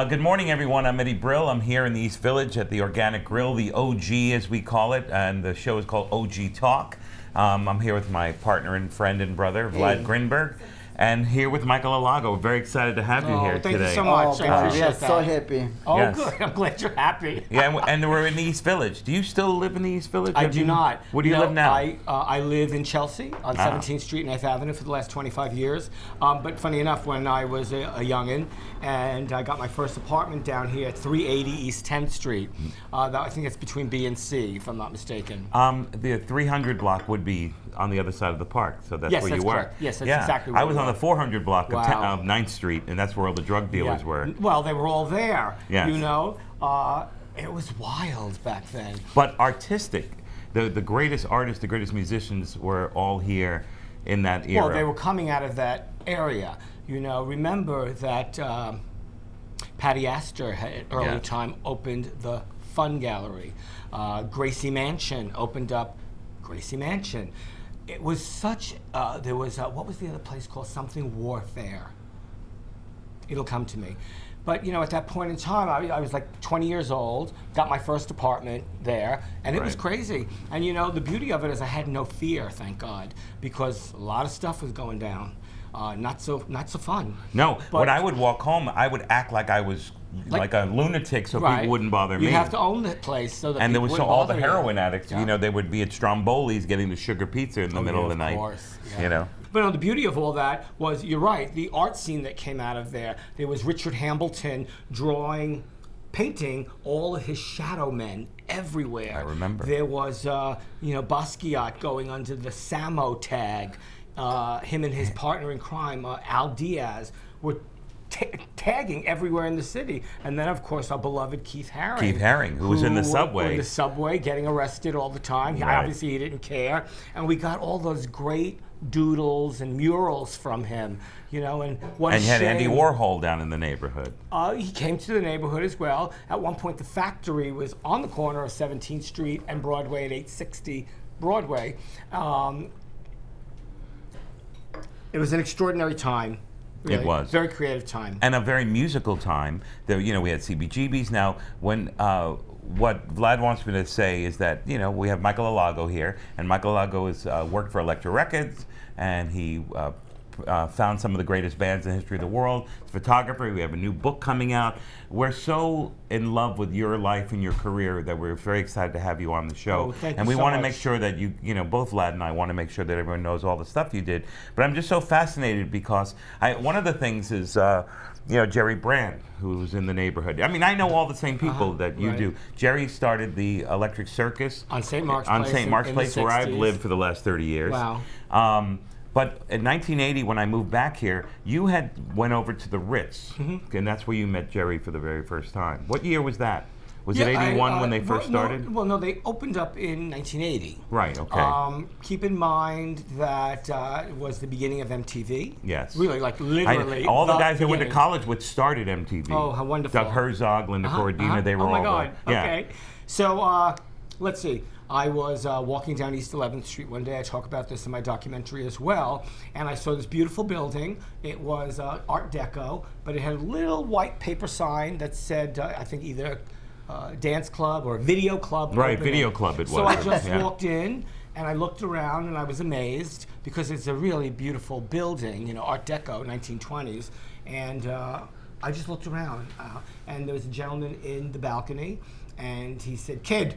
Good morning, everyone. I'm Eddie Brill. I'm here in the East Village at the Organic Grill, the OG as we call it, and the show is called OG Talk. I'm here with my partner and friend and brother, Vlad Grinberg, and here with Michael Alago. Very excited to have you here today. Thank you so much. We are so happy. Oh, Yes. good. I'm glad you're happy. Yeah, and we're in the East Village. Do you still live in the East Village? I do not. Where do you live now? I live in Chelsea on 17th Street and 8th Avenue for the last 25 years. But funny enough, when I was a youngin' and I got my first apartment down here at 380 East 10th Street, I think it's between B and C, if I'm not mistaken. The 300 block would be on the other side of the park, so that's where you were. Correct. Yes, that's exactly where I was on the 400 block Wow. of 9th Street, and that's where all the drug dealers were. Well, they were all there. Yes. You know, it was wild back then. But artistic. The greatest artists, the greatest musicians were all here in that era. Well, they were coming out of that area. You know, remember that Patty Astor had at early time opened the Fun Gallery. Gracie Mansion opened up Gracie Mansion. It was such, there was, what was the other place called? Something Warfare. It'll come to me. But, you know, at that point in time, I was like 20 years old, got my first apartment there, and it was crazy. And, you know, the beauty of it is I had no fear, thank God, because a lot of stuff was going down. Not so fun. No, But when I would walk home, I would act like I was like a lunatic so people wouldn't bother me. You have to own the place so that and there people was wouldn't all the bother you. heroin addicts, you know, they would be at Stromboli's getting the sugar pizza in the middle of the night. Of course, yeah. You know. But no, the beauty of all that was, you're right, the art scene that came out of there. There was Richard Hambleton painting all of his shadow men everywhere. I remember. There was, you know, Basquiat going under the Samo tag. Him and his partner in crime, Al Diaz, were tagging everywhere in the city. And then, of course, our beloved Keith Haring. Keith Haring, who was in the subway. In the subway, getting arrested all the time. Right. Obviously, he didn't care. And we got all those great doodles and murals from him, you know, and what And a you had shame. Andy Warhol down in the neighborhood. He came to the neighborhood as well. At one point, the factory was on the corner of 17th Street and Broadway at 860 Broadway. It was an extraordinary time. Really. It was. Very creative time. And a very musical time. There, you know, we had CBGBs. Now, when what Vlad wants me to say is that, you know, we have Michael Alago here, and Michael Alago has worked for Elektra Records, and he found some of the greatest bands in the history of the world. He's a photographer. We have a new book coming out. We're so in love with your life and your career that we're very excited to have you on the show. Oh, thank and you we so want to much. make sure that you know, both Vlad and I want to make sure that everyone knows all the stuff you did. But I'm just so fascinated because one of the things is, you know, Jerry Brand, who was in the neighborhood. I mean, I know all the same people that you do. Jerry started the Electric Circus On St. Mark's on Place St. Mark's in the Place, where I've 60s. lived for the last 30 years. Wow. But in 1980, when I moved back here, you had went over to the Ritz, and that's where you met Jerry for the very first time. What year was that? Was it 81 when they first started? No, they opened up in 1980. Right, okay. Keep in mind that it was the beginning of MTV. Yes. Really, like literally. All the guys I went to beginning. college with started MTV. Oh, how wonderful. Doug Herzog, Linda Corradina, they were oh all my God. there. Yeah. Okay. So let's see. I was walking down East 11th Street one day. I talk about this in my documentary as well. And I saw this beautiful building. It was Art Deco, but it had a little white paper sign that said, I think either dance club or video club. Right, opening. video club it was. So I just Yeah. walked in and I looked around and I was amazed because it's a really beautiful building, you know, Art Deco, 1920s. And I just looked around and there was a gentleman in the balcony and he said, "Kid,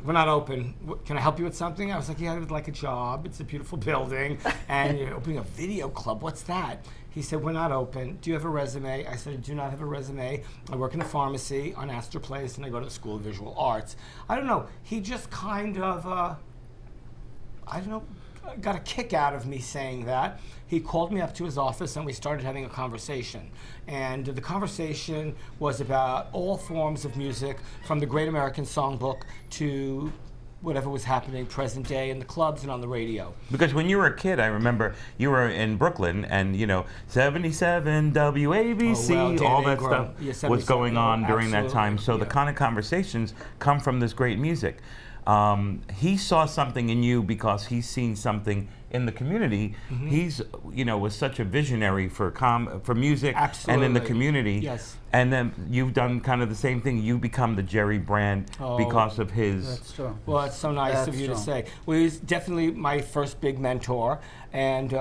we're not open. Can I help you with something?" I was like, "Yeah, I would like a job. It's a beautiful building. And you're opening a video club. What's that?" He said, "We're not open. Do you have a resume?" I said, "I do not have a resume. I work in a pharmacy on Astor Place and I go to the School of Visual Arts." I don't know. He just kind of, I don't know, got a kick out of me saying that. He called me up to his office and we started having a conversation. And the conversation was about all forms of music, from the Great American Songbook to whatever was happening present day in the clubs and on the radio. Because when you were a kid, I remember you were in Brooklyn, and you know, 77 WABC, Oh, well, all Dan that Ingram. stuff Yeah, was 77, going on during that time. absolutely, So the yeah. kind of conversations come from this great music. He saw something in you because he's seen something in the community, he's, was such a visionary for music and in the Absolutely. community. Yes. And then you've done kind of the same thing. You become the Jerry brand because of his. That's true. Well, it's so nice of That's you to true. say. Well, he's definitely my first big mentor. And,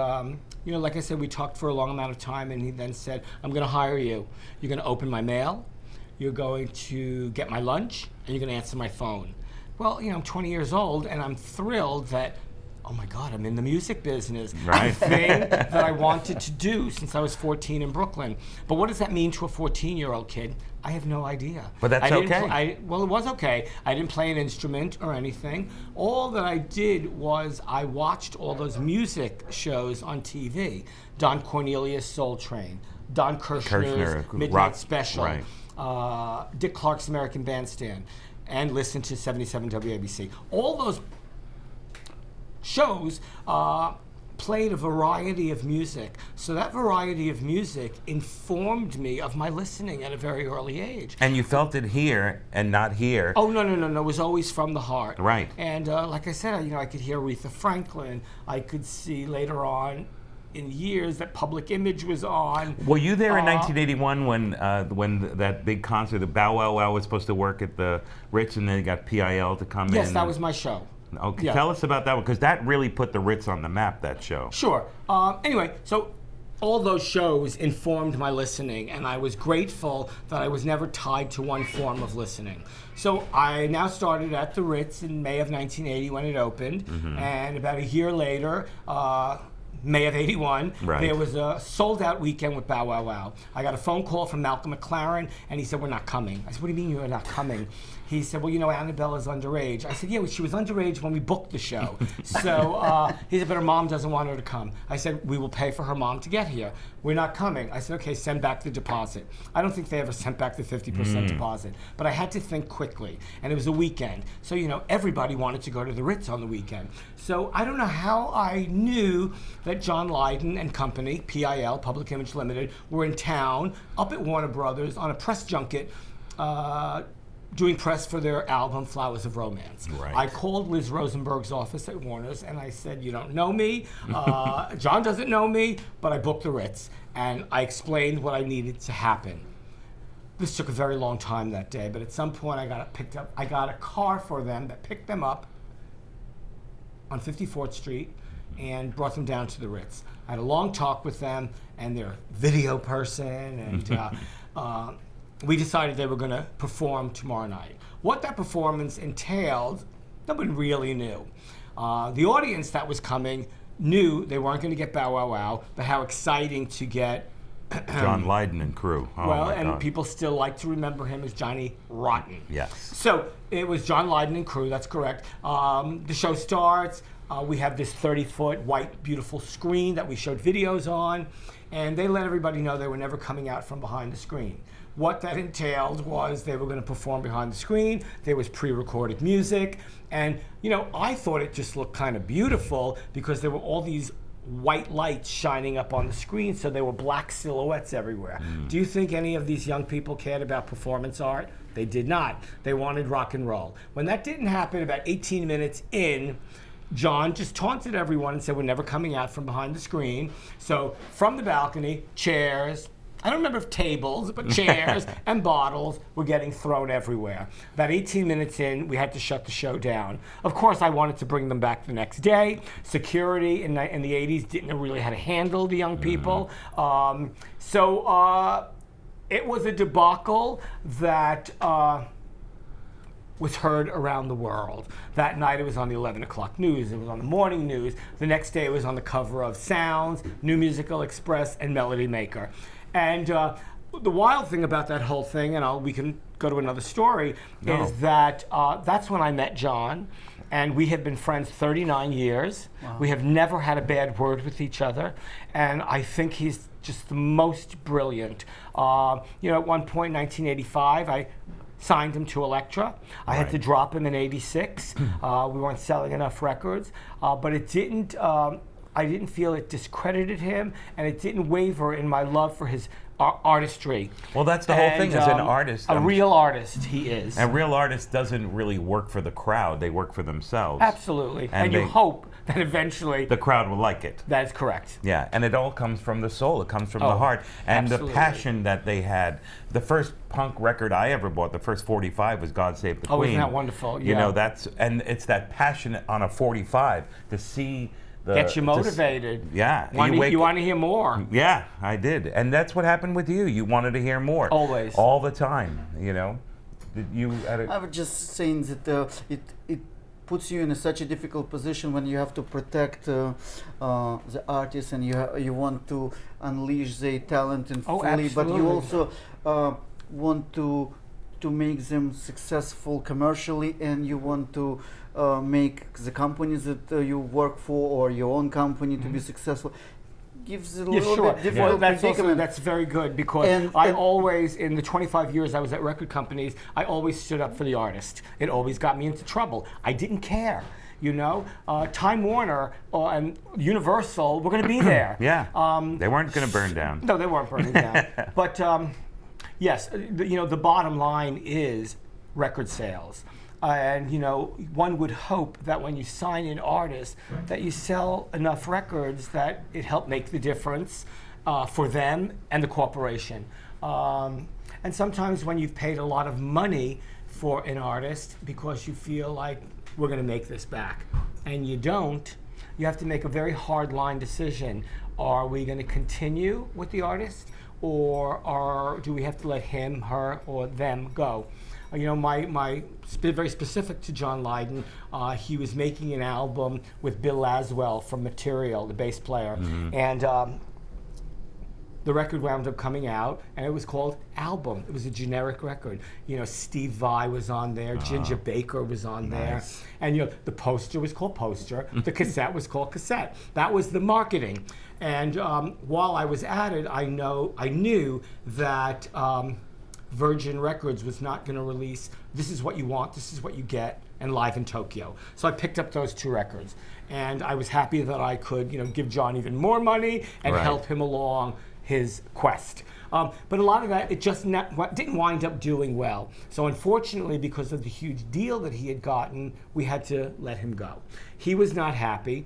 like I said, we talked for a long amount of time, and he then said, I'm going to hire you. You're going to open my mail, you're going to get my lunch, and you're going to answer my phone. Well, I'm 20 years old, and I'm thrilled that, oh my God, I'm in the music business. Right. A thing that I wanted to do since I was 14 in Brooklyn. But what does that mean to a 14-year-old kid? I have no idea. But that's okay. Well, it was okay. I didn't play an instrument or anything. All that I did was I watched all those music shows on TV. Don Cornelius' Soul Train, Don Kirshner's Midnight rock, Special, right. Dick Clark's American Bandstand, and listened to 77 WABC. All those shows played a variety of music. So that variety of music informed me of my listening at a very early age. And you felt it here and not here. Oh, no. It was always from the heart. Right. And like I said, I could hear Aretha Franklin. I could see later on in years that Public Image was on. Were you there in 1981 when that big concert, the Bow Wow Wow, was supposed to work at the Ritz, and then you got PIL to come in? Yes, that was my show. Okay, Yeah. Tell us about that one, because that really put the Ritz on the map, that show. Sure. Anyway, so all those shows informed my listening, and I was grateful that I was never tied to one form of listening. So I now started at the Ritz in May of 1980 when it opened, and about a year later, May of 81, Right. there was a sold-out weekend with Bow Wow Wow. I got a phone call from Malcolm McLaren, and he said, we're not coming. I said, what do you mean you're not coming? He said, well, Annabella's underage. I said, yeah, well, she was underage when we booked the show. So he said, but her mom doesn't want her to come. I said, we will pay for her mom to get here. We're not coming. I said, okay, send back the deposit. I don't think they ever sent back the 50% deposit, but I had to think quickly, and it was a weekend. So, everybody wanted to go to the Ritz on the weekend. So I don't know how I knew that John Lydon and company, PIL, Public Image Limited, were in town, up at Warner Brothers, on a press junket, doing press for their album Flowers of Romance. Right. I called Liz Rosenberg's office at Warner's, and I said, you don't know me, John doesn't know me, but I booked the Ritz, and I explained what I needed to happen. This took a very long time that day, but at some point I got a car for them that picked them up on 54th Street and brought them down to the Ritz. I had a long talk with them and their video person, and we decided they were going to perform tomorrow night. What that performance entailed, no one really knew. The audience that was coming knew they weren't going to get Bow Wow Wow, but how exciting to get John Lydon and crew. Oh, well, my and God. people still like to remember him as Johnny Rotten. Yes. So it was John Lydon and crew, that's correct. The show starts. We have this 30-foot white, beautiful screen that we showed videos on, and they let everybody know they were never coming out from behind the screen. What that entailed was they were going to perform behind the screen. There was pre-recorded music, and I thought it just looked kind of beautiful because there were all these white lights shining up on the screen, so there were black silhouettes everywhere. Do you think any of these young people cared about performance art? They did not. They wanted rock and roll. When that didn't happen, about 18 minutes in, John just taunted everyone and said, we're never coming out from behind the screen. So from the balcony, chairs, I don't remember if tables, but chairs and bottles were getting thrown everywhere. About 18 minutes in, we had to shut the show down. Of course, I wanted to bring them back the next day. Security in the 80s didn't know really how to handle the young people. So it was a debacle that was heard around the world. That night it was on the 11 o'clock news, it was on the morning news. The next day it was on the cover of Sounds, New Musical Express, and Melody Maker. And the wild thing about that whole thing, and we can go to another story, is that that's when I met John, and we have been friends 39 years. Wow. We have never had a bad word with each other, and I think he's just the most brilliant. At one point in 1985, I signed him to Elektra. I had to drop him in 86. We weren't selling enough records, but it didn't. I didn't feel it discredited him, and it didn't waver in my love for his artistry. Well, that's the whole thing. As an artist, a real artist, he is. A real artist doesn't really work for the crowd; they work for themselves. Absolutely, and you hope that eventually the crowd will like it. That is correct. Yeah, and it all comes from the soul. It comes from the heart, and absolutely. The passion that they had. The first punk record I ever bought, the first 45, was "God Save the Queen." Oh, isn't that wonderful? Yeah. You know, it's that passion on a 45 to see. Get you motivated. Yeah. You want to hear more. Yeah, I did. And that's what happened with you. You wanted to hear more. Always. All the time, you know. I was just saying that it puts you in such a difficult position when you have to protect the artists and you want to unleash their talent and fully, but you also want to make them successful commercially, and you want to make the companies that you work for or your own company to be successful. Gives it a little bit difficult predicament. That's very good, because I always, in the 25 years I was at record companies, I always stood up for the artist. It always got me into trouble. I didn't care. You know, Time Warner and Universal were going to be there. Yeah, they weren't going to burn down. No, they weren't burning down. But yes, the bottom line is record sales. And one would hope that when you sign an artist, that you sell enough records that it helped make the difference for them and the corporation. And sometimes when you've paid a lot of money for an artist because you feel like we're going to make this back, and you don't, you have to make a very hard line decision. Are we going to continue with the artist, or do we have to let him, her, or them go? Very specific to John Lydon, he was making an album with Bill Laswell from Material, the bass player, and the record wound up coming out, and it was called Album. It was a generic record. Steve Vai was on there, Ginger Baker was on there, and the poster was called Poster, the cassette was called Cassette. That was the marketing. And while I was at it, I knew that Virgin Records was not going to release This Is What You Want, This Is What You Get, and Live in Tokyo. So I picked up those two records, and I was happy that I could, give John even more money and help him along his quest. But a lot of that, it just didn't wind up doing well. So unfortunately, because of the huge deal that he had gotten, we had to let him go. He was not happy.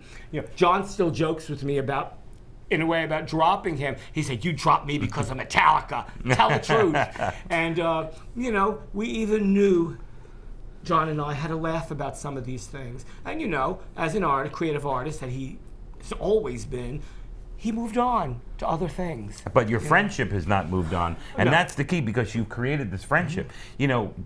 John still jokes with me about dropping him. He said, "You dropped me because of Metallica. Tell the truth." And, we even knew, John and I had to laugh about some of these things. And, as a creative artist that he has always been, he moved on to other things. But your friendship has not moved on, and that's the key, because you've created this friendship.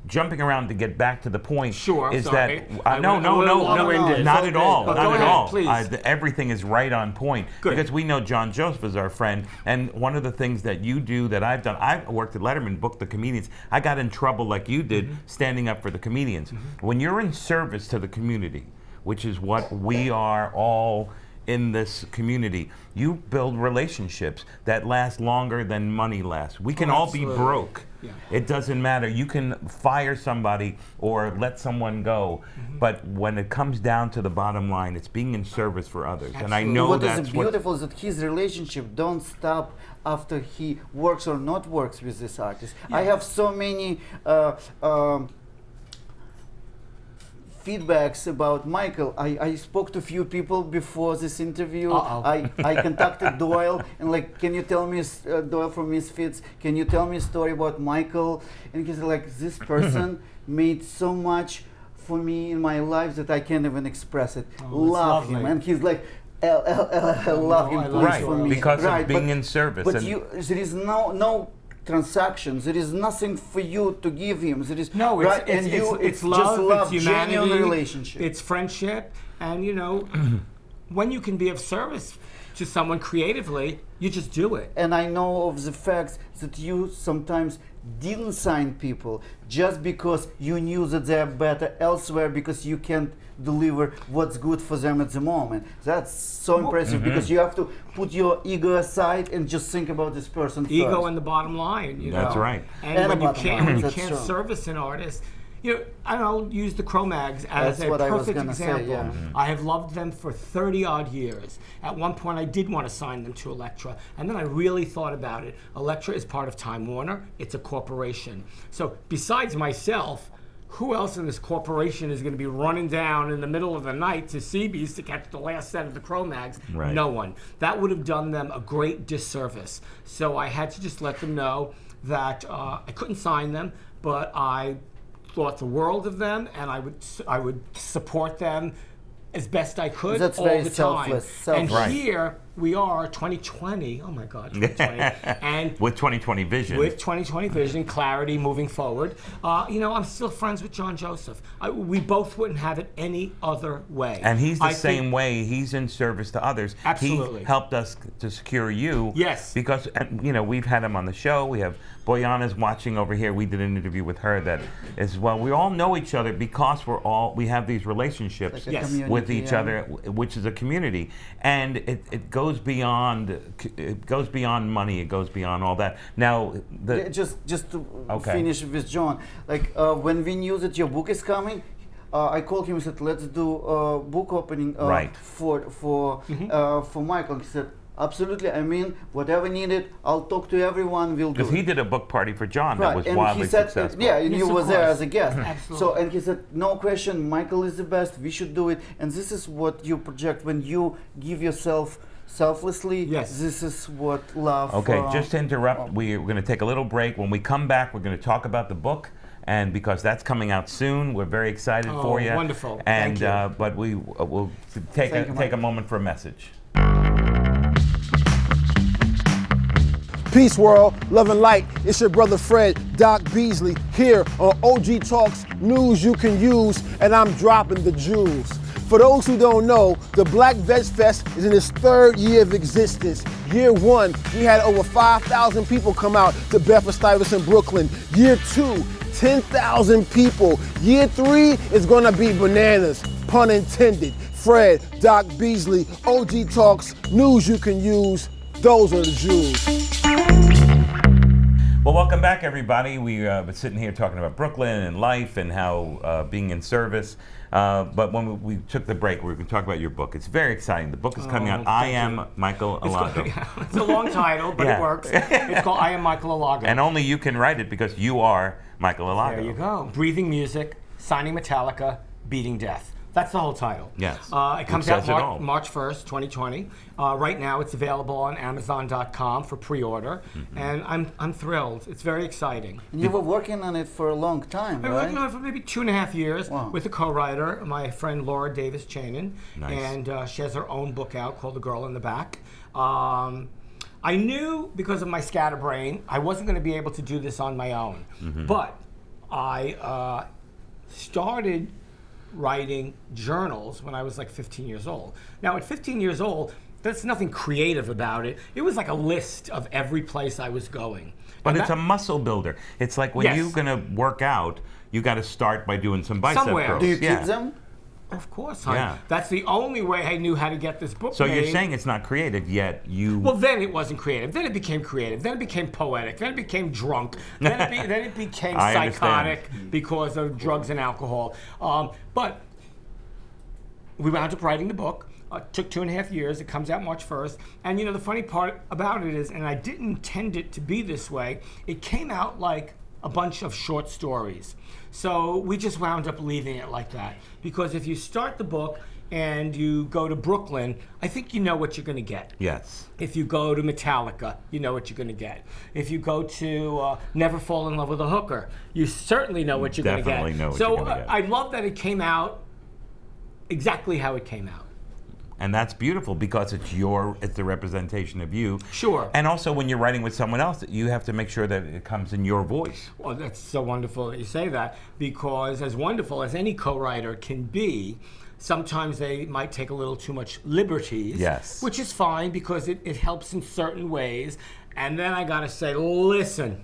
Jumping around to get back to the point is that no, not at all, not at all. Please. Everything is right on point. Good. Because we know John Joseph is our friend, and one of the things that you do that I've done, I worked at Letterman, booked the comedians. I got in trouble like you did, standing up for the comedians. When you're in service to the community, which is what we are all in this community, you build relationships that last longer than money lasts. We can all be broke. Yeah. It doesn't matter. You can fire somebody or let someone go, but when it comes down to the bottom line, it's being in service for others. Absolutely. And I know What is beautiful is that his relationship don't stop after he works or not works with this artist. Yeah. I have so many feedbacks about Michael. I spoke to a few people before this interview. I contacted Doyle and can you tell me, Doyle from Misfits, can you tell me a story about Michael? And he's like, this person made so much for me in my life that I can't even express it. Love him. And he's like, I love him, please, for me. Because of being in service. But there is no transactions. There is nothing for you to give him. There is it's love, it's humanity, genuine relationship. It's friendship, and when you can be of service to someone creatively, you just do it. And I know of the fact that you sometimes didn't sign people just because you knew that they're better elsewhere, because you can't deliver what's good for them at the moment. That's so impressive, because you have to put your ego aside and just think about this person Ego first. and the bottom line. That's right. And when you can't service an artist, I'll use the Cro-Mags as That's a what I was perfect gonna say, example. yeah. I have loved them for 30 odd years. At one point, I did want to sign them to Elektra, and then I really thought about it. Elektra is part of Time Warner. It's a corporation. So besides myself, who else in this corporation is going to be running down in the middle of the night to CB's to catch the last set of the Cro-Mags? Right. No one. That would have done them a great disservice. So I had to just let them know that I couldn't sign them, but I thought the world of them, and I would support them as best I could That's all very the time. selfless. And Right. here we are, 2020. Oh my God, 2020, and With 2020 vision. with 2020 vision, clarity, moving forward. I'm still friends with John Joseph. We both wouldn't have it any other way. And he's the I same think- way. He's in service to others. Absolutely. He helped us to secure you. Yes. Because, we've had him on the show. We have Boyana's watching over here. We did an interview with her that is, well, we all know each other because we have these relationships Like a Yes. community, with each yeah. other, which is a community. And it goes beyond money. It goes beyond all that. Now, Yeah, just to Okay. finish with John, like when we knew that your book is coming, I called him and said, let's do a book opening Right. for Michael. He said, absolutely, I mean, whatever needed, I'll talk to everyone, we'll do because it. he did a book party for John that Right, was and wildly he said, successful. yeah, and Yes, you of were there course. as a guest. Absolutely. So, and he said, no question, Michael is the best, we should do it. And this is what you project when you give yourself selflessly. Yes. This is what love. Okay, just to interrupt, we're going to take a little break. When we come back, we're going to talk about the book, and because that's coming out soon, we're very excited Oh, for you. wonderful. And Thank you. but we'll take Thank you, take a Mike. moment for a message. Peace world, love and light. It's your brother Fred, Doc Beasley, here on OG Talks News You Can Use, and I'm dropping the jewels. For those who don't know, the Black Veg Fest is in its 3rd year of existence. Year 1, we had over 5,000 people come out to Bedford-Stuyvesant, Brooklyn. Year 2, 10,000 people. Year 3 is gonna be bananas, pun intended. Fred, Doc Beasley, OG Talks News You Can Use. Those are the jewels. Well, welcome back, everybody. We've been sitting here talking about Brooklyn and life and how being in service. But when we took the break, we were going to talk about your book. It's very exciting. The book is coming out. I Am Michael Alago. It's a long title, but Yeah. it works. It's called I Am Michael Alago. And only you can write it because you are Michael Alago. There you go. Breathing music, signing Metallica, beating death. That's the whole title. Yes. It comes Which out says it all. March 1st, 2020. Right now, it's available on Amazon.com for pre-order, and I'm thrilled. It's very exciting. And you were working on it for a long time, I've been right? working on it for maybe 2.5 years Wow. with a co-writer, my friend Laura Davis Chanin, Nice. and she has her own book out called The Girl in the Back. I knew because of my scatterbrain, I wasn't going to be able to do this on my own, but I started writing journals when I was like 15 years old. Now, at 15 years old, there's nothing creative about it. It was like a list of every place I was going. But And it's a muscle builder. It's like when Yes. you're going to work out, you got to start by doing some bicep Somewhere. curls. Do you Yeah. keep them? Of course, hon. Yeah. That's the only way I knew how to get this book So made. you're saying it's not creative, yet you... Well, then it wasn't creative. Then it became creative. Then it became poetic. Then it became drunk. Then it became I psychotic understand. because of drugs and alcohol. But we wound up writing the book. Took 2.5 years. It comes out March 1st. And the funny part about it is, and I didn't intend it to be this way, it came out like a bunch of short stories. So we just wound up leaving it like that. Because if you start the book and you go to Brooklyn, I think you know what you're going to get. Yes. If you go to Metallica, you know what you're going to get. If you go to Never Fall in Love with a Hooker, you certainly know what you're going to get. Definitely know what so you're gonna get. I love that it came out exactly how it came out. And that's beautiful because it's the representation of you. Sure. And also when you're writing with someone else, you have to make sure that it comes in your voice. Well, that's so wonderful that you say that, because as wonderful as any co-writer can be, sometimes they might take a little too much liberties. Yes. Which is fine because it helps in certain ways. And then I got to say, listen,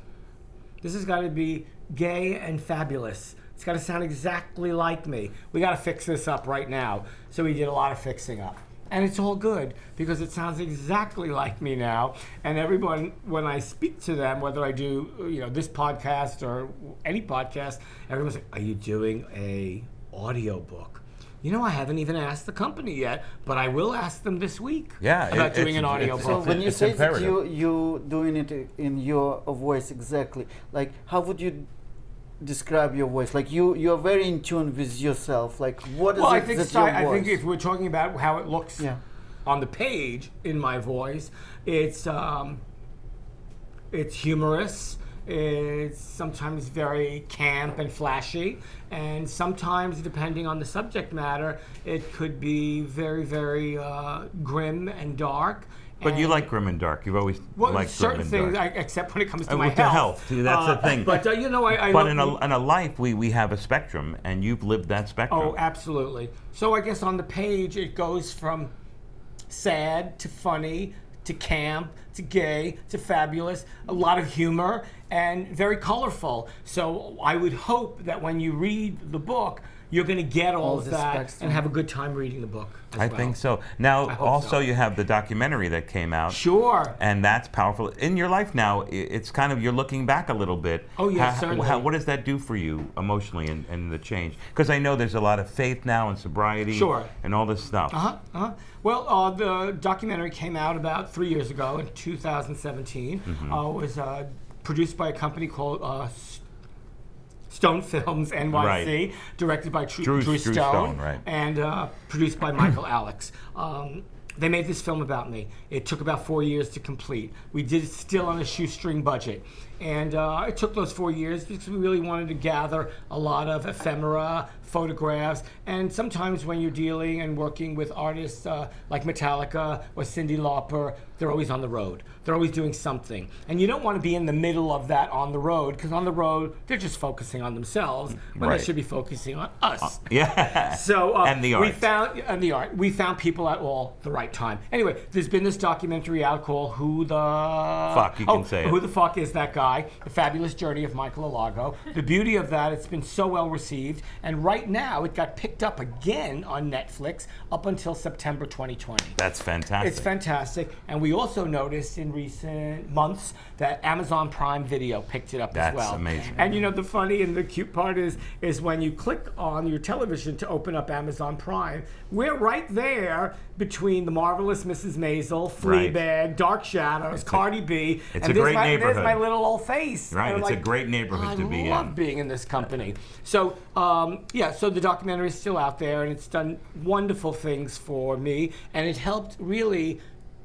this has got to be gay and fabulous. It's got to sound exactly like me. We got to fix this up right now. So we did a lot of fixing up. And it's all good because it sounds exactly like me now. And everyone, when I speak to them, whether I do this podcast or any podcast, everyone's like, "Are you doing a audio book?" I haven't even asked the company yet, but I will ask them this week about doing an audio book. So when you say that imperative. you doing it in your voice exactly, like how would you describe your voice? Like you're very in tune with yourself. Like what is Well, it that's your voice? I think if we're talking about how it looks on the page in my voice, it's humorous. It's sometimes very camp and flashy, and sometimes, depending on the subject matter, it could be very, very grim and dark. But you like grim and dark. You've always liked grim certain and things, dark. except when it comes to my With the health. See, that's the thing. But I But love in a life, we have a spectrum, and you've lived that spectrum. Oh, absolutely. So I guess on the page it goes from sad to funny to camp to gay to fabulous, a lot of humor and very colorful. So I would hope that when you read the book, you're going to get all of the that spectrum. and have a good time reading the book as I well. think so. Now, hope also, so. you have the documentary that came out. Sure. And that's powerful. In your life now, it's kind of, you're looking back a little bit. Oh, yes, certainly. What does that do for you emotionally and the change? Because I know there's a lot of faith now and sobriety Sure. and all this stuff. Well, the documentary came out about 3 years ago in 2017. Mm-hmm. It was produced by a company called Stone Films NYC, Right. directed by Drew Stone, Stone, right. and produced by Michael Alex. They made this film about me. It took about 4 years to complete. We did it still on a shoestring budget. And it took those 4 years because we really wanted to gather a lot of ephemera, photographs, and sometimes when you're dealing and working with artists like Metallica or Cyndi Lauper, they're always on the road. They're always doing something. And you don't want to be in the middle of that on the road, because on the road, they're just focusing on themselves when Right. they should be focusing on us. Yeah. So and the art. We found people at all the right time. Anyway, there's been this documentary out called Who the Fuck, you can say it. Who the Fuck Is That Guy? The Fabulous Journey of Michael Alago. The beauty of that, it's been so well received, and right now it got picked up again on Netflix up until September 2020. That's fantastic. It's fantastic, and we also noticed in recent months that Amazon Prime Video picked it up as well. That's amazing. And the funny and the cute part is when you click on your television to open up Amazon Prime, we're right there between The Marvelous Mrs. Maisel, Right. Fleabag, Dark Shadows, Cardi B. It's and a great there's neighborhood. my little old face. Right, And I'm it's a great neighborhood to be in. I love being in this company. So, so the documentary is still out there, and it's done wonderful things for me, and it helped really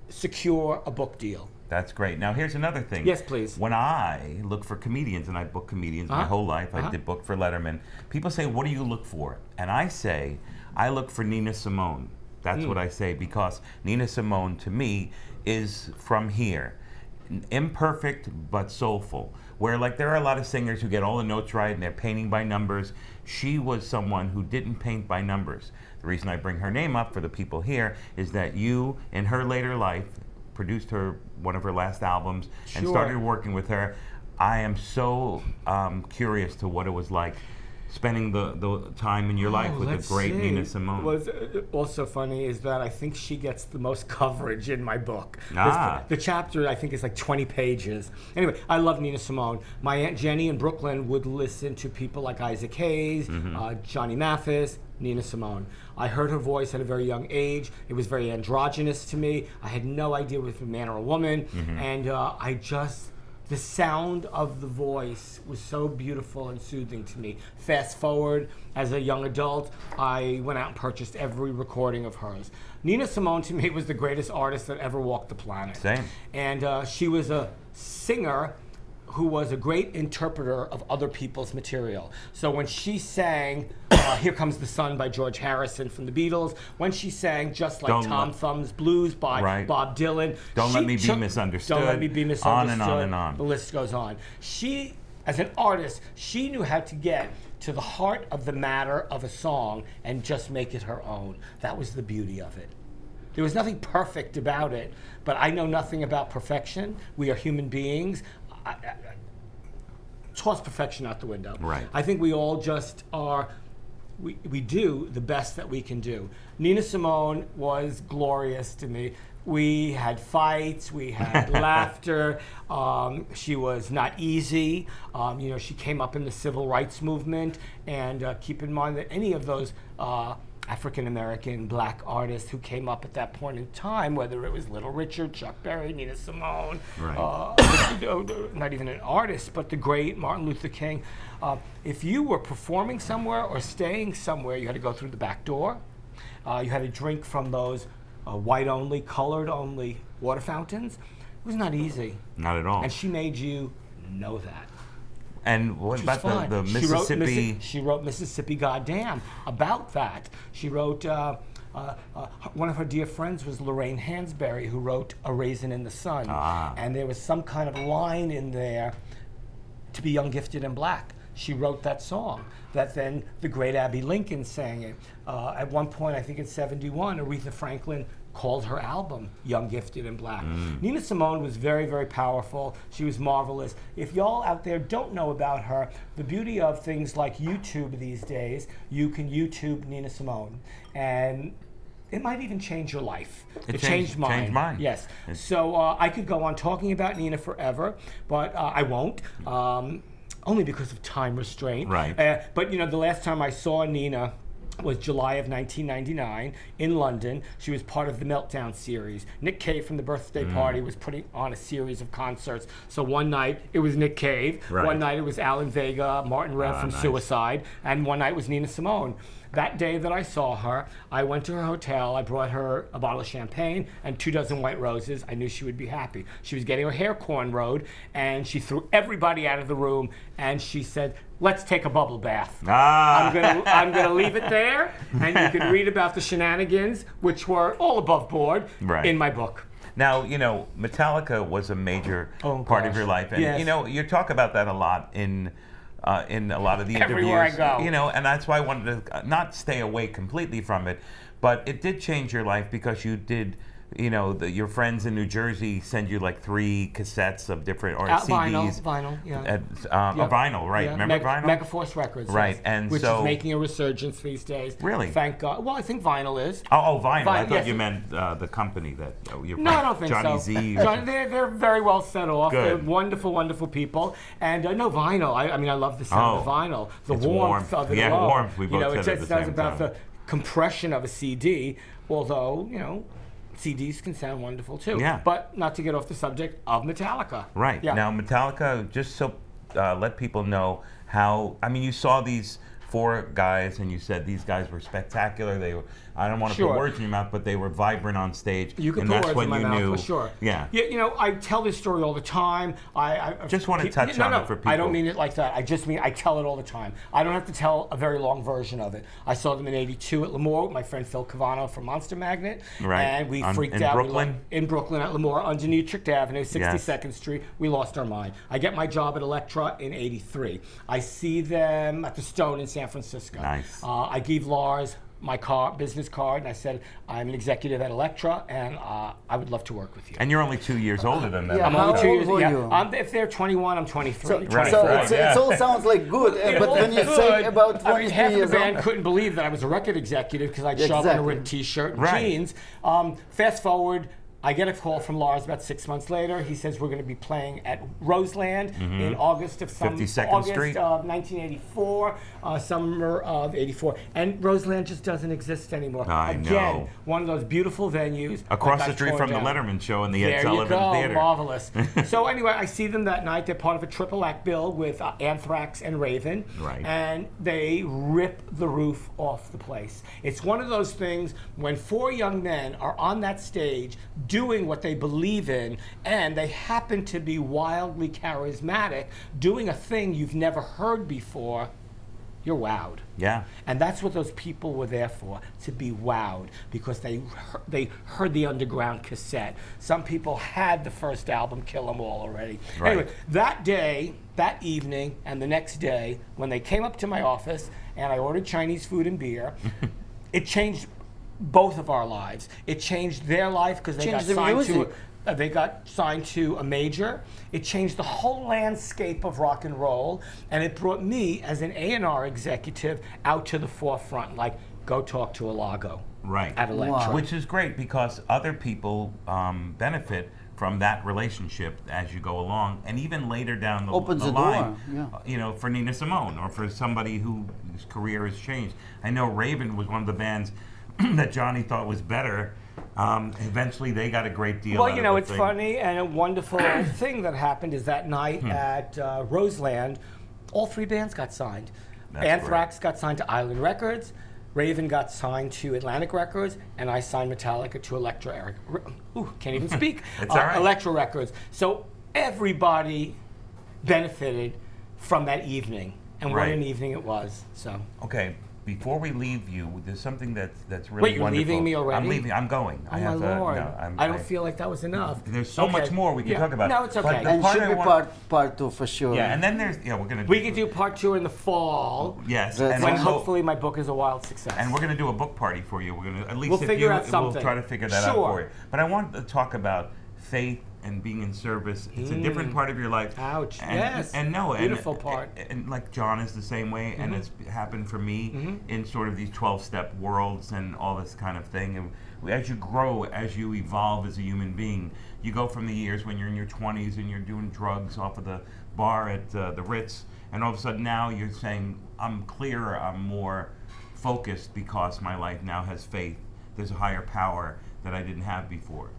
secure a book deal. That's great. Now, here's another thing. Yes, please. When I look for comedians, and I book comedians my whole life, I did book for Letterman, people say, what do you look for? And I say, I look for Nina Simone. That's what I say, because Nina Simone, to me, is from here. Imperfect, but soulful. Where, like, there are a lot of singers who get all the notes right, and they're painting by numbers. She was someone who didn't paint by numbers. The reason I bring her name up for the people here is that you, in her later life, produced one of her last albums and Sure. started working with her. I am so curious to what it was like spending the time in your life with the great Nina Simone. What's also funny is that I think she gets the most coverage in my book. Ah. The chapter, I think, is like 20 pages. Anyway, I love Nina Simone. My Aunt Jenny in Brooklyn would listen to people like Isaac Hayes, Johnny Mathis, Nina Simone. I heard her voice at a very young age. It was very androgynous to me. I had no idea if it was a man or a woman. And the sound of the voice was so beautiful and soothing to me. Fast forward, as a young adult, I went out and purchased every recording of hers. Nina Simone, to me, was the greatest artist that ever walked the planet. Same. And she was a singer who was a great interpreter of other people's material. So when she sang Here Comes the Sun by George Harrison from the Beatles, when she sang Just Like Tom Thumb's Blues by Bob Dylan. Don't Let Me Be Misunderstood. Don't Let Me Be Misunderstood. On and on and on. The list goes on. She, as an artist, she knew how to get to the heart of the matter of a song and just make it her own. That was the beauty of it. There was nothing perfect about it, but I know nothing about perfection. We are human beings. Toss perfection out the window. Right. I think we all just are we do the best that we can do. Nina Simone was glorious to me. We had fights, we had laughter. She was not easy. She came up in the civil rights movement, and keep in mind that any of those African-American black artists who came up at that point in time, whether it was Little Richard, Chuck Berry, Nina Simone, not even an artist, but the great Martin Luther King. If you were performing somewhere or staying somewhere, you had to go through the back door. You had to drink from those white-only, colored-only water fountains. It was not easy. Not at all. And she made you know that. And what about the Mississippi? She wrote Mississippi Goddamn about that. She wrote, one of her dear friends was Lorraine Hansberry, who wrote A Raisin in the Sun. And there was some kind of line in there, to be young, gifted, and black. She wrote that song that then the great Abby Lincoln sang it. At one point, I think in '71, Aretha Franklin called her album Young, Gifted, and Black. Nina Simone was very, very powerful. She was marvelous. If y'all out there don't know about her, the beauty of things like YouTube these days, you can YouTube Nina Simone. And it might even change your life. It changed mine. Changed mine. Yes. So I could go on talking about Nina forever, but I won't. Only because of time restraint. Right. But the last time I saw Nina was July of 1999 in London. She was part of the Meltdown series. Nick Cave from the Birthday Party was putting on a series of concerts. So one night it was Nick Cave, one night it was Alan Vega, Martin Rev from Suicide, and one night was Nina Simone. That day that I saw her, I went to her hotel, I brought her a bottle of champagne and 2 dozen white roses. I knew she would be happy. She was getting her hair cornrowed, and she threw everybody out of the room, and she said, let's take a bubble bath. I'm gonna leave it there, and you can read about the shenanigans, which were all above board, in my book. Now, Metallica was a major part of your life, and Yes. you talk about that a lot in a lot of the interviews. Everywhere I go. And that's why I wanted to not stay away completely from it, but it did change your life because you did. Your friends in New Jersey send you like 3 cassettes of different or CDs. Vinyl, yeah. A vinyl, right? Remember vinyl? Megaforce Records, right? Yes. And which is making a resurgence these days. Really? Thank God. Well, I think vinyl is. Oh, vinyl. I thought yes. you meant the company that your No, I don't think Johnny so. Z. They're very well set off. Good. They're wonderful, wonderful people. And no, vinyl. I mean, I love the sound of vinyl. The warmth of it all. Warmth. We both said it at the says same about time. the compression of a CD, although, CDs can sound wonderful too. Yeah. But not to get off the subject of Metallica. Right. Yeah. Now, Metallica, just so let people know how, you saw these 4 guys and you said these guys were spectacular. They were, I don't want to put words in your mouth, but they were vibrant on stage. You can and put that's words when in my you mouth knew, for sure. Yeah. I tell this story all the time. I just want to touch on it for people. I don't mean it like that. I just mean I tell it all the time. I don't have to tell a very long version of it. I saw them in '82 at Lemoore with my friend Phil Cavano from Monster Magnet. Right. And we freaked in out. Brooklyn? In Brooklyn at Lemoore, under Utrecht Avenue, 62nd Street. We lost our mind. I get my job at Elektra in '83. I see them at the Stone in San Francisco. Nice. I gave Lars my business card, and I said, I'm an executive at Elektra, and I would love to work with you. And you're only 2 years older than them. Yeah, I'm how only 2 years. old were you? If they're 21, I'm 23. So, 24. it all sounds like good, but when you say about 23 half of the years band old, couldn't believe that I was a record executive because I'd show up in a Exactly. ripped T-shirt and Right. jeans. Fast forward. I get a call from Lars about 6 months later. He says we're going to be playing at Roseland in August of 52nd Street. of 1984, summer of '84, and Roseland just doesn't exist anymore. I Again, know. one of those beautiful venues Across that the got street torn from down. the Letterman show in the Ed There Sullivan you go, Theater. marvelous. So anyway, I see them that night. They're part of a triple act bill with Anthrax and Raven, Right. and they rip the roof off the place. It's one of those things when 4 young men are on that stage doing what they believe in, and they happen to be wildly charismatic, doing a thing you've never heard before. You're wowed. Yeah. And that's what those people were there for, to be wowed, because they heard the underground cassette. Some people had the first album, Kill 'Em All, already. Right. Anyway, that day, that evening, and the next day, when they came up to my office and I ordered Chinese food and beer, it changed both of our lives. It changed their life because they got Changed the signed music. to. They got signed to a major. It changed the whole landscape of rock and roll, and it brought me as an A&R executive out to the forefront. Like, go talk to Alago Right. at Electra. Wow. Which is great because other people benefit from that relationship as you go along, and even later down the Opens the line, door, yeah. you know, for Nina Simone or for somebody whose career has changed. I know Raven was one of the bands that Johnny thought was better. Eventually, they got a great deal. Well, out you of know, the it's thing. funny and a wonderful thing that happened is that night at Roseland, all three bands got signed. That's Anthrax got signed to Island Records, Raven got signed to Atlantic Records, and I signed Metallica to Elektra. Can't even speak. It's all right. Elektra Records. So everybody benefited from that evening, and what Right. an evening it was. So. Okay, before we leave you, there's something that's really Wait, you're wonderful. leaving me already? I'm leaving. I'm going. Oh my Lord! No, I don't feel like that was enough. There's so Okay. much more we can Yeah. talk about. No, it's But okay. the And part should I be want- part 2 for sure. Yeah, and then there's we're gonna We can do part 2 in the fall. yes, That's and When also, hopefully my book is a wild success. and we're gonna do a book party for you. We're gonna at least We'll if figure you, out something. We'll try to figure that out Sure. for you. But I want to talk about faith and being in service. It's a different part of your life. Ouch. And, Yes. And no, Beautiful and, part. And like John is the same way, and it's happened for me in sort of these 12-step worlds and all this kind of thing. And as you grow, as you evolve as a human being, you go from the years when you're in your 20s and you're doing drugs off of the bar at the Ritz, and all of a sudden now you're saying, I'm clearer, I'm more focused because my life now has faith. There's a higher power that I didn't have before.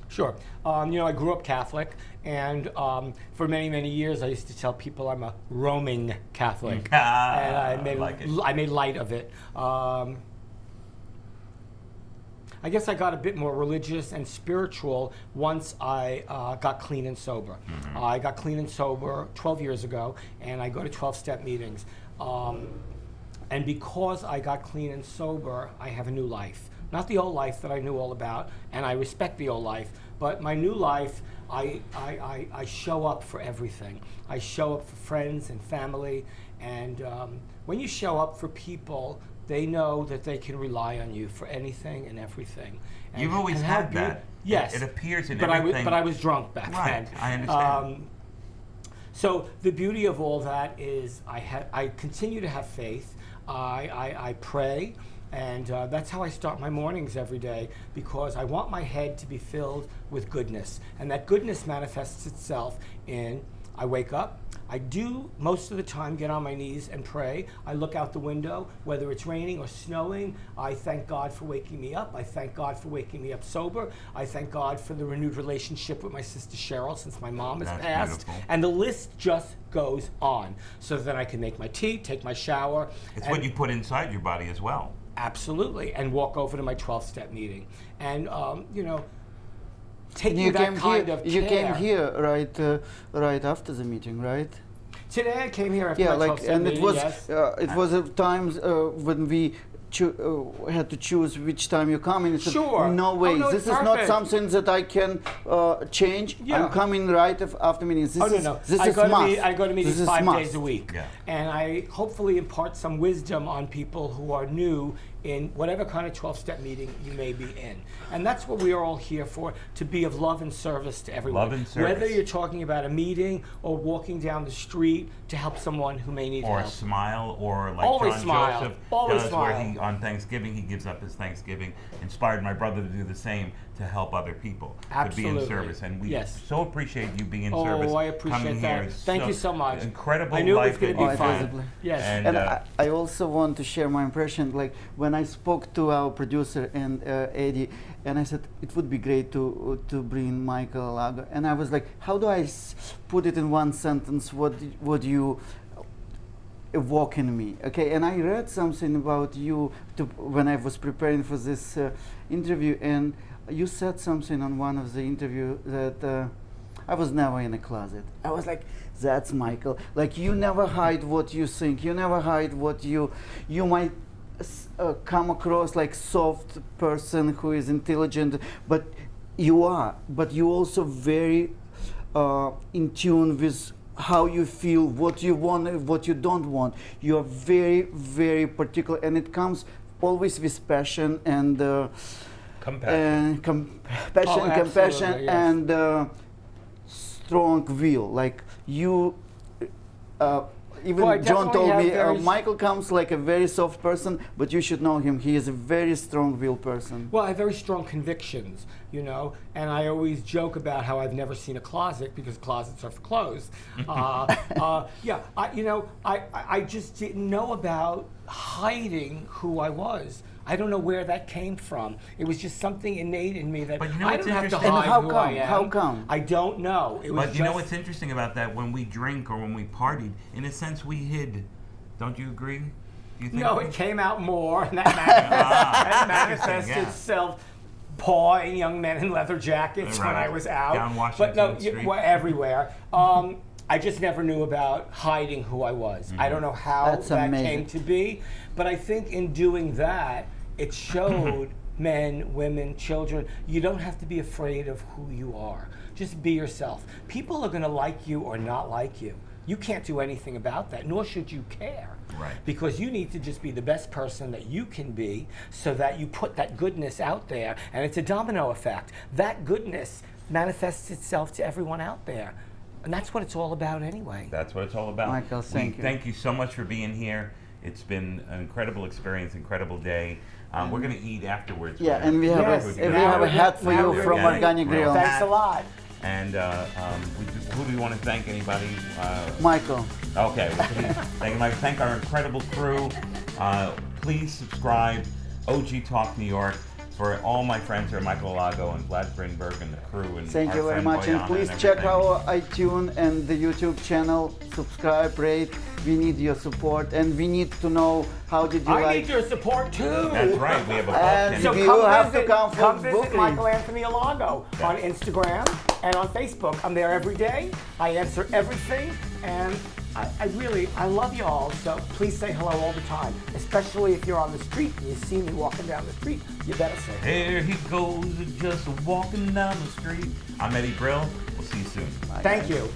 Sure. You know, I grew up Catholic, and for many, many years, I used to tell people I'm a roaming Catholic, and I made light of it. I guess I got a bit more religious and spiritual once I got clean and sober. I got clean and sober 12 years ago, and I go to 12-step meetings. And because I got clean and sober, I have a new life. Not the old life that I knew all about, and I respect the old life, but my new life, I show up for everything. I show up for friends and family, and when you show up for people, they know that they can rely on you for anything and everything. And, You've always and how had that. Yes. It appears in but everything. but I was drunk back Right, then. I understand. So the beauty of all that is I continue to have faith. I pray, and that's how I start my mornings every day, because I want my head to be filled with goodness. And that goodness manifests itself in I wake up. I do most of the time get on my knees and pray. I look out the window, whether it's raining or snowing. I thank God for waking me up. I thank God for waking me up sober. I thank God for the renewed relationship with my sister Cheryl since my mom has That's passed. beautiful. And the list just goes on. So then I can make my tea, take my shower. It's and what you put inside your body as well. absolutely, and walk over to my 12-step meeting. And, you know, And taking you that came kind here. of You came care. here right after the meeting, right? Today I came here after Yeah, my like, 12-step and meeting, it was yes. it was a times when we had to choose which time you come, and it's Sure. no Oh, way. no, This it's is not perfect. something that I can change. Yeah. I'm coming right after meetings. This Oh, no, is no. this I is go must. to I go to meetings This is 5 must. days a week. Yeah. And I hopefully impart some wisdom on people who are new in whatever kind of 12-step meeting you may be in. And that's what we are all here for, to be of love and service to everyone. Love and service. Whether you're talking about a meeting or walking down the street to help someone who may need Or a help. smile, or like Always John smile. Joseph Always does, smile. where he on Thanksgiving he gives up his Thanksgiving. Inspired my brother to do the same to help other people, to be Absolutely. in service, and we Yes. so appreciate you being in Oh, service. I appreciate coming that. Here. It's Thank you so much. Incredible I knew it was life gonna that be you've Oh, fun. had. visibly. Yes. And, And I also want to share my impression. Like when I spoke to our producer and Eddie, and I said it would be great to bring Michael Alago, and I was like, how do I put it in one sentence? What you evoke in me? Okay, and I read something about you when I was preparing for this interview, and you said something on one of the interview that. I was never in a closet. I was like, that's Michael. Like, you never hide what you think. You never hide what you might come across like soft person who is intelligent, but you are. But you also very in tune with how you feel, what you want, what you don't want. You are very, very particular, and it comes always with passion and Compassion. compassion, Oh, compassion, absolutely, yes. and strong will. Like you, even Well, I John definitely told have me, very- Michael comes like a very soft person, but you should know him. He is a very strong-willed person. Well, I have very strong convictions, you know, and I always joke about how I've never seen a closet because closets are for clothes. Yeah, I just didn't know about hiding who I was. I don't know where that came from. It was just something innate in me that But you know I what's don't have to interesting? And hide how who come? I am. How come? I don't know. It was But you know just- what's interesting about that? When we drink or when we partied, in a sense, we hid. Don't you agree? Do you think? No, it came out more, and that Ah, manifested interesting, yeah. itself pawing young men in leather jackets when Right. I was out. Down but no, Washington Street. well, everywhere. I just never knew about hiding who I was. I don't know how That's that amazing. came to be, but I think in doing that, it showed men, women, children, you don't have to be afraid of who you are. Just be yourself. People are going to like you or not like you. You can't do anything about that, nor should you care. Right. Because you need to just be the best person that you can be so that you put that goodness out there, and it's a domino effect. That goodness manifests itself to everyone out there. And that's what it's all about anyway. That's what it's all about. Michael, thank you. Thank you so much for being here. It's been an incredible experience, incredible day. We're going to eat afterwards. Yeah, and we have Yes, we have a hat for now you we're from getting- Organic Grill. Thanks a lot. And who do you want to thank? Anybody? Michael. Okay, well, please thank our incredible crew. Please subscribe, OG Talk New York, for all my friends here, Michael Alago and Vlad Brinberg and the crew. And Thank our you very friend much, and Boyana please check everything. our iTunes and the YouTube channel. Subscribe, rate. We need your support, and we need to know how did you I like. need your support too. That's right, we have a book. And and- So You come have to visit, come for come visit booking. Michael Anthony Alago on Instagram and on Facebook. I'm there every day. I answer everything, and I love y'all. So please say hello all the time, especially if you're on the street and you see me walking down the street. You better say hello. Here he goes, just walking down the street. I'm Eddie Brill. We'll see you soon. Thank you.